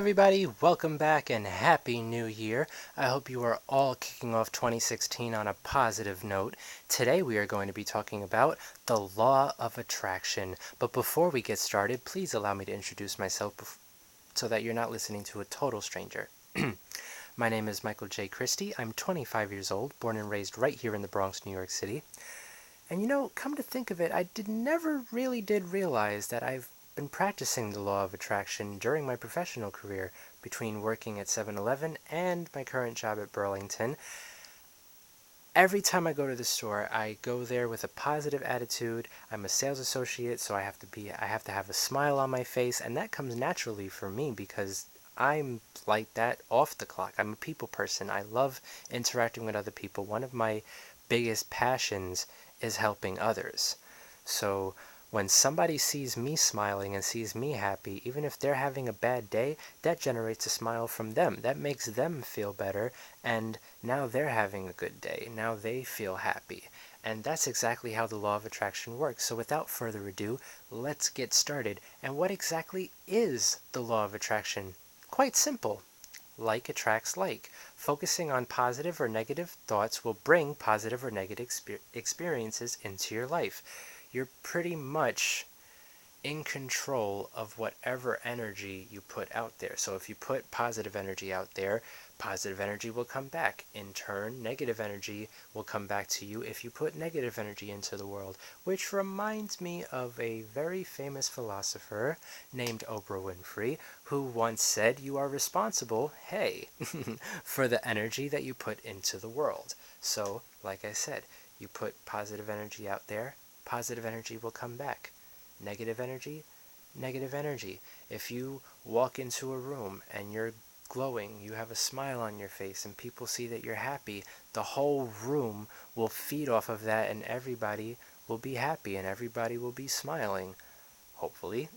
Everybody, welcome back and Happy New Year. I hope you are all kicking off 2016 on a positive note. Today we are going to be talking about the law of attraction. But before we get started, please allow me to introduce myself so that you're not listening to a total stranger. My name is Michael J. Christie. I'm 25 years old, born and raised right here in the Bronx, New York City. And come to think of it, I never really did realize that I've been practicing the law of attraction during my professional career between working at 7-Eleven and my current job at Burlington. Every time I go to the store, I go there with a positive attitude. I'm a sales associate, so I have to have a smile on my face, and that comes naturally for me because I'm like that off the clock. I'm a people person. I love interacting with other people. One of my biggest passions is helping others. So when somebody sees me smiling and sees me happy, even if they're having a bad day, that generates a smile from them. That makes them feel better, and now they're having a good day. Now they feel happy. And that's exactly how the law of attraction works. So without further ado, let's get started. And what exactly is the law of attraction? Quite simple. Like attracts like. Focusing on positive or negative thoughts will bring positive or negative experiences into your life. You're pretty much in control of whatever energy you put out there. So if you put positive energy out there, positive energy will come back. In turn, negative energy will come back to you if you put negative energy into the world, which reminds me of a very famous philosopher named Oprah Winfrey, who once said, "You are responsible, hey, for the energy that you put into the world." So, like I said, you put positive energy out there, positive energy will come back. Negative energy, negative energy. If you walk into a room and you're glowing, you have a smile on your face, and people see that you're happy, the whole room will feed off of that, and everybody will be happy and everybody will be smiling. Hopefully.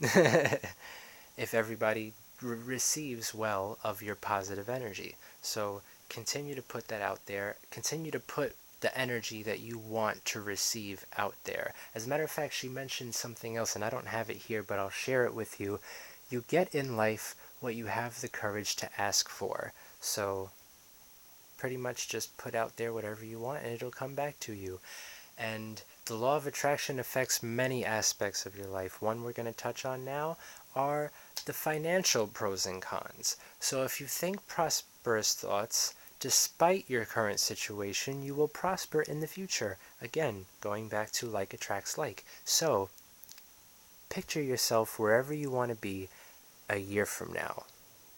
If everybody receives well of your positive energy. So continue to put that out there. Continue to put the energy that you want to receive out there. As a matter of fact, she mentioned something else, and I don't have it here, but I'll share it with you. You get in life what you have the courage to ask for. So pretty much just put out there whatever you want and it'll come back to you. And the law of attraction affects many aspects of your life. One we're going to touch on now are the financial pros and cons. So if you think prosperous thoughts, despite your current situation, you will prosper in the future. Again, going back to like attracts like. So picture yourself wherever you want to be a year from now.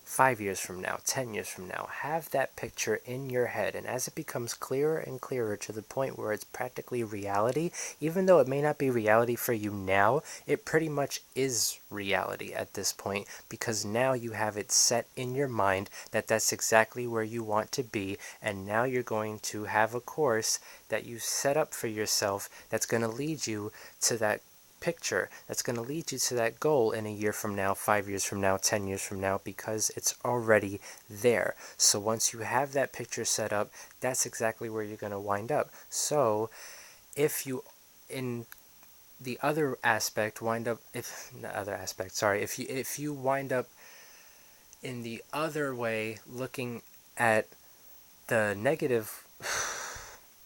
5 years from now, 10 years from now, have that picture in your head. And as it becomes clearer and clearer to the point where it's practically reality, even though it may not be reality for you now, it pretty much is reality at this point because now you have it set in your mind that that's exactly where you want to be. And now you're going to have a course that you set up for yourself that's going to lead you to that picture that's going to lead you to that goal in a year from now, 5 years from now, 10 years from now, because it's already there. So once you have that picture set up, that's exactly where you're going to wind up. So if you, in the other aspect, wind up, if the other aspect, sorry, if you wind up in the other way, looking at the negative.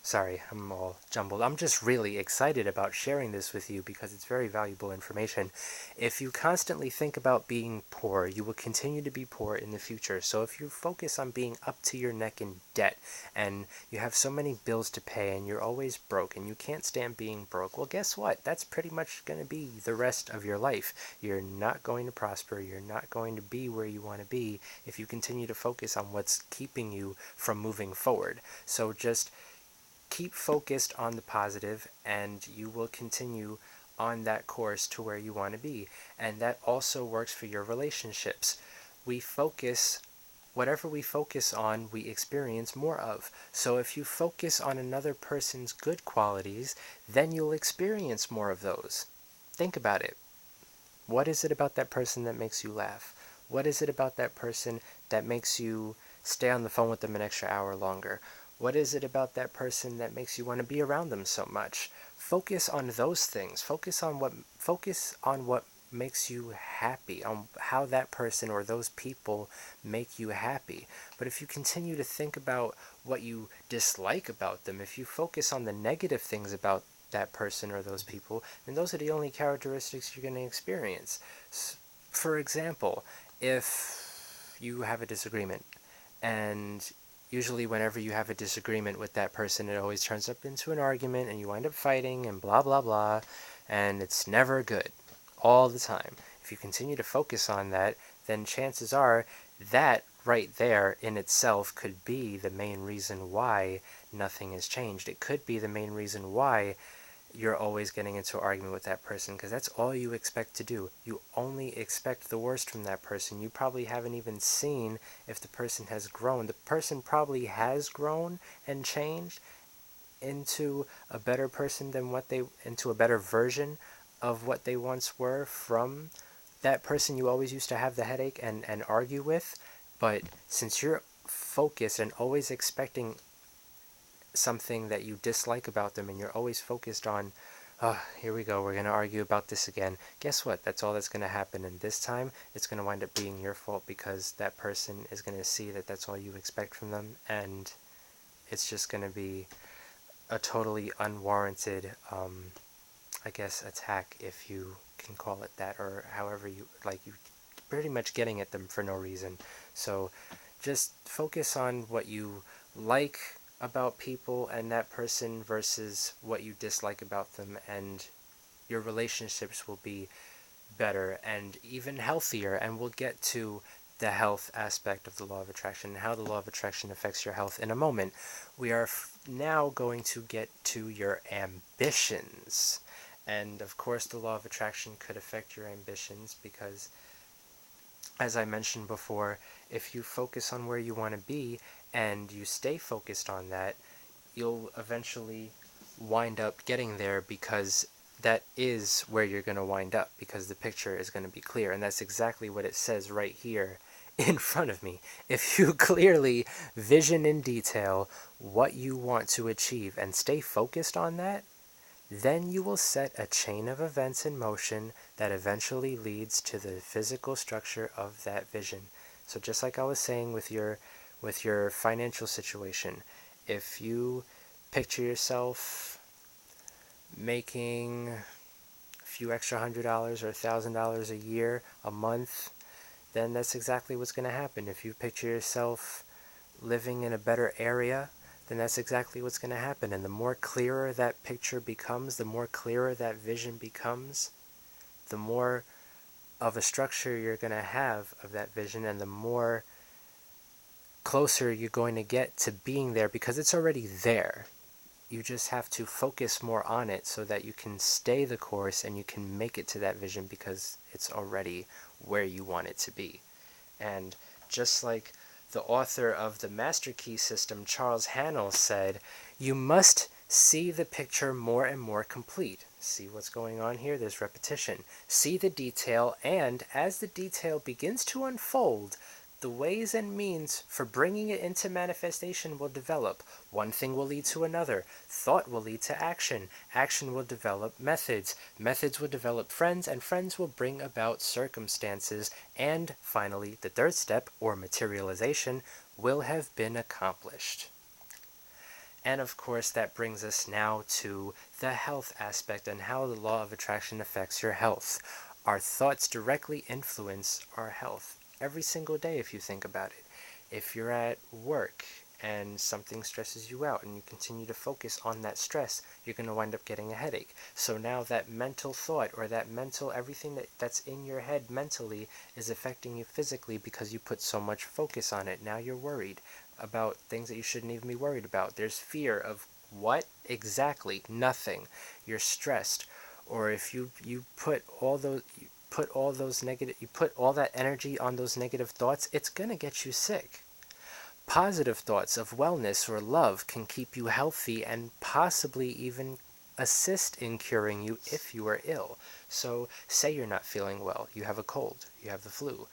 Sorry, I'm all jumbled. I'm just really excited about sharing this with you because it's very valuable information. If you constantly think about being poor, you will continue to be poor in the future. So if you focus on being up to your neck in debt and you have so many bills to pay and you're always broke and you can't stand being broke, well, guess what? That's pretty much going to be the rest of your life. You're not going to prosper. You're not going to be where you want to be if you continue to focus on what's keeping you from moving forward. So just keep focused on the positive and you will continue on that course to where you want to be. And that also works for your relationships. Whatever we focus on, we experience more of. So if you focus on another person's good qualities, then you'll experience more of those. Think about it. What is it about that person that makes you laugh? What is it about that person that makes you stay on the phone with them an extra hour longer? What is it about that person that makes you want to be around them so much? Focus on those things. Focus on what makes you happy, on how that person or those people make you happy. But if you continue to think about what you dislike about them, if you focus on the negative things about that person or those people, then those are the only characteristics you're going to experience. For example, if you have a disagreement, and usually whenever you have a disagreement with that person, it always turns up into an argument and you wind up fighting and blah blah blah, and it's never good all the time. If you continue to focus on that, then chances are that right there in itself could be the main reason why nothing has changed. It could be the main reason why you're always getting into an argument with that person, because that's all you expect to do. You only expect the worst from that person. You probably haven't even seen if the person has grown. The person probably has grown and changed into a better person than into a better version of what they once were from that person you always used to have the headache and argue with. But since you're focused and always expecting something that you dislike about them, and you're always focused on, oh, here we go, we're going to argue about this again. Guess what? That's all that's going to happen. And this time, it's going to wind up being your fault, because that person is going to see that that's all you expect from them. And it's just going to be a totally unwarranted, I guess, attack, if you can call it that, or however you like. You pretty much getting at them for no reason. So just focus on what you like about people and that person versus what you dislike about them, and your relationships will be better and even healthier. And we'll get to the health aspect of the law of attraction and how the law of attraction affects your health in a moment. We are now going to get to your ambitions. And of course, the law of attraction could affect your ambitions because, as I mentioned before, if you focus on where you want to be and you stay focused on that, you'll eventually wind up getting there, because that is where you're going to wind up, because the picture is going to be clear. And that's exactly what it says right here in front of me. If you clearly vision in detail what you want to achieve and stay focused on that, then you will set a chain of events in motion that eventually leads to the physical structure of that vision. So just like I was saying with your financial situation, if you picture yourself making a few extra $100 or $1,000 a year, a month, then that's exactly what's going to happen. If you picture yourself living in a better area, then that's exactly what's going to happen. And the more clearer that picture becomes, the more clearer that vision becomes, the more of a structure you're going to have of that vision, and the more closer you're going to get to being there, because it's already there. You just have to focus more on it so that you can stay the course and you can make it to that vision, because it's already where you want it to be. And just like the author of the Master Key System, Charles Haanel, said, you must see the picture more and more complete. See what's going on here? There's repetition. See the detail, and as the detail begins to unfold, the ways and means for bringing it into manifestation will develop. One thing will lead to another. Thought will lead to action. Action will develop methods. Methods will develop friends, and friends will bring about circumstances. And finally, the third step, or materialization, will have been accomplished. And of course, that brings us now to the health aspect and how the law of attraction affects your health. Our thoughts directly influence our health every single day, if you think about it. If you're at work and something stresses you out and you continue to focus on that stress, you're going to wind up getting a headache. So now that mental thought, or that mental, everything that's in your head mentally, is affecting you physically because you put so much focus on it. Now you're worried about things that you shouldn't even be worried about. There's fear of what? Exactly nothing. You're stressed. Or if you put all those you put all that energy on those negative thoughts, it's going to get you sick. Positive thoughts of wellness or love can keep you healthy and possibly even assist in curing you if you are ill. So say you're not feeling well, you have a cold, you have the flu,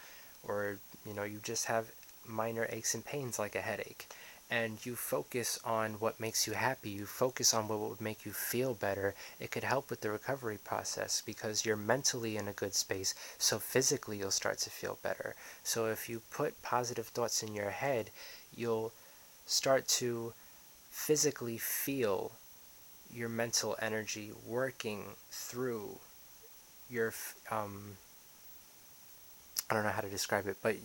or you just have minor aches and pains like a headache, and you focus on what makes you happy, you focus on what would make you feel better, it could help with the recovery process because you're mentally in a good space, so physically you'll start to feel better. So if you put positive thoughts in your head, you'll start to physically feel your mental energy working through your I don't know how to describe it, but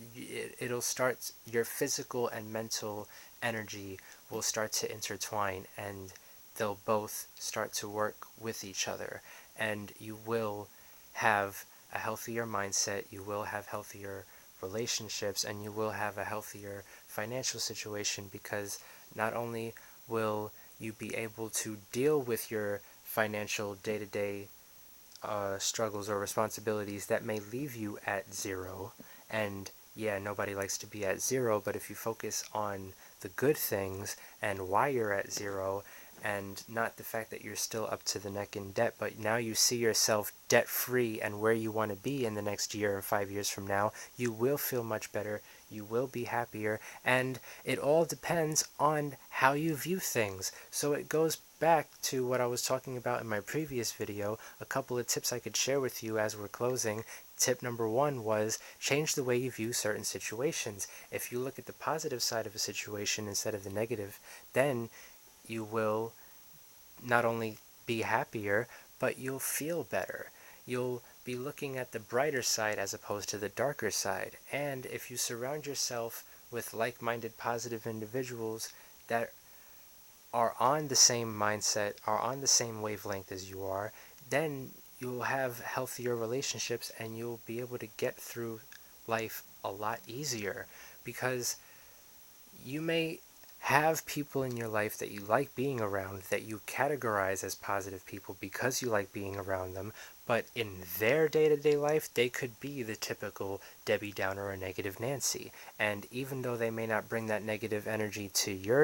it'll start, your physical and mental energy will start to intertwine, and they'll both start to work with each other, and you will have a healthier mindset, you will have healthier relationships, and you will have a healthier financial situation, because not only will you be able to deal with your financial day-to-day struggles or responsibilities that may leave you at zero. And yeah, nobody likes to be at zero, but if you focus on the good things and why you're at zero, and not the fact that you're still up to the neck in debt, but now you see yourself debt free and where you want to be in the next year and 5 years from now, you will feel much better, you will be happier, and it all depends on how you view things. So it goes back to what I was talking about in my previous video, a couple of tips I could share with you as we're closing. Tip number one was change the way you view certain situations. If you look at the positive side of a situation instead of the negative, then you will not only be happier, but you'll feel better. You'll be looking at the brighter side as opposed to the darker side. And if you surround yourself with like-minded positive individuals that are on the same mindset, are on the same wavelength as you are, then you'll have healthier relationships and you'll be able to get through life a lot easier, because you may have people in your life that you like being around, that you categorize as positive people because you like being around them, but in their day-to-day life, they could be the typical Debbie Downer or negative Nancy. And even though they may not bring that negative energy to your